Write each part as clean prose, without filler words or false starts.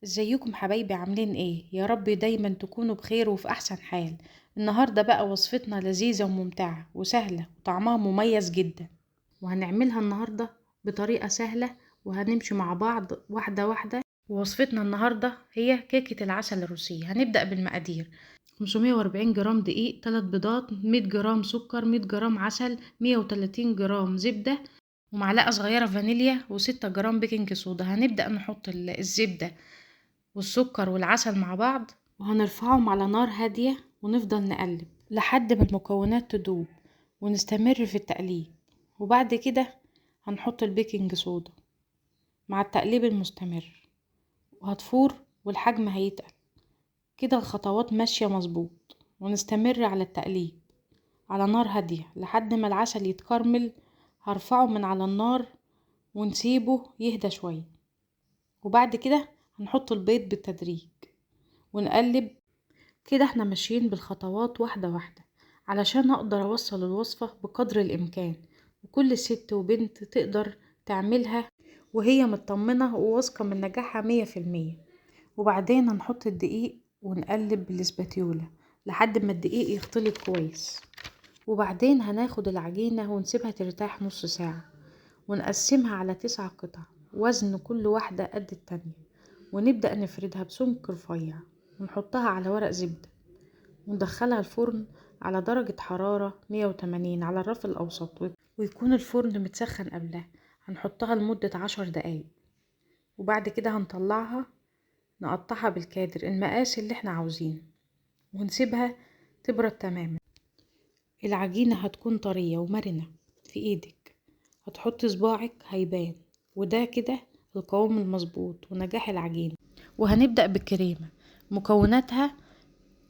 ازيكم حبايبي؟ عاملين ايه؟ يا رب دايما تكونوا بخير وفي احسن حال. النهاردة بقى وصفتنا لذيذة وممتعة وسهلة وطعمها مميز جدا، وهنعملها النهاردة بطريقة سهلة، وهنمشي مع بعض واحدة واحدة. ووصفتنا النهاردة هي كيكة العسل الروسي. هنبدأ بالمقادير: 540 جرام دقيق، 3 بيضات، 100 جرام سكر، 100 جرام عسل، 130 جرام زبدة، ومعلقة صغيرة فانيليا، و6 جرام بيكنج صودا. هنبدأ نحط الزبدة والسكر والعسل مع بعض، وهنرفعهم على نار هادية ونفضل نقلب لحد ما المكونات تدوب، ونستمر في التقليب. وبعد كده هنحط البيكنج صودا مع التقليب المستمر، وهتفور والحجم هيتقل. كده الخطوات ماشية مظبوط، ونستمر على التقليب على نار هادية لحد ما العسل يتكرمل. هرفعه من على النار ونسيبه يهدى شوية، وبعد كده هنحط البيض بالتدريج ونقلب. كده احنا ماشيين بالخطوات واحدة واحدة علشان اقدر اوصل الوصفة بقدر الامكان، وكل ست وبنت تقدر تعملها وهي مطمنة وواثقة من نجاحها 100%. وبعدين هنحط الدقيق ونقلب بالاسباتيولا لحد ما الدقيق يختلط كويس. وبعدين هناخد العجينة ونسيبها ترتاح نص ساعة، ونقسمها على 9 قطع وزن كل واحدة قد التانية، ونبدأ نفردها بسمك رفيع ونحطها على ورق زبدة، وندخلها الفرن على درجة حرارة 180 على الرف الأوسط، ويكون الفرن متسخن قبلها. هنحطها لمدة 10 دقايق، وبعد كده هنطلعها نقطعها بالكادر المقاس اللي احنا عاوزينه، ونسيبها تبرد تماما. العجينة هتكون طرية ومرنة في ايدك، هتحط صباعك هيبان، وده كده القوام المظبوط ونجاح العجينة. وهنبدأ بالكريمة. مكوناتها: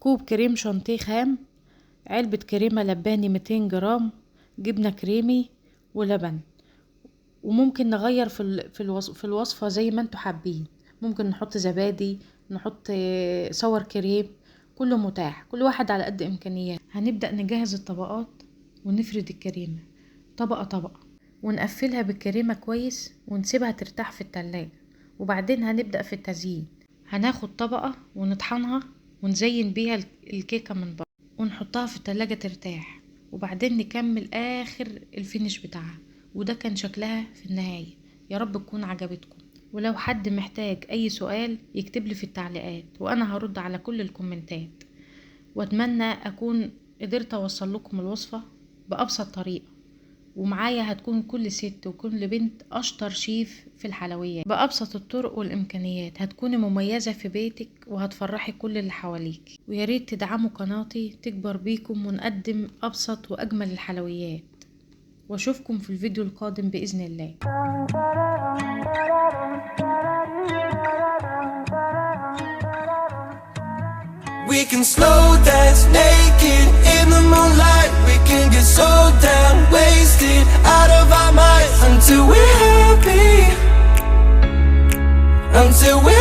كوب كريم شانتيه خام، علبة كريمة لباني 200 جرام، جبنة كريمي، ولبن. وممكن نغير في الوصفة زي ما انتوا حابين. ممكن نحط زبادي، نحط صور كريم، كله متاح، كل واحد على قد امكانيات. هنبدأ نجهز الطبقات ونفرد الكريمة طبقة طبقة، ونقفلها بالكريمة كويس ونسيبها ترتاح في التلاجة. وبعدين هنبدأ في التزيين. هناخد طبقة ونطحنها ونزين بيها الكيكة من بره، ونحطها في التلاجة ترتاح. وبعدين نكمل آخر الفينش بتاعها، وده كان شكلها في النهاية. يا رب تكون عجبتكم، ولو حد محتاج أي سؤال يكتب لي في التعليقات، وأنا هرد على كل الكومنتات. وأتمنى أكون قدرت أوصل لكم الوصفة بأبسط طريقة، ومعايا هتكون كل ست وكل بنت أشطر شيف في الحلويات بأبسط الطرق والإمكانيات. هتكوني مميزة في بيتك وهتفرحي كل اللي حواليك. وياريت تدعموا قناتي تكبر بيكم ونقدم أبسط وأجمل الحلويات. واشوفكم في الفيديو القادم بإذن الله. We can slow dance naked in the moonlight. We can get so down, wasted, out of our minds until we're happy. Until we're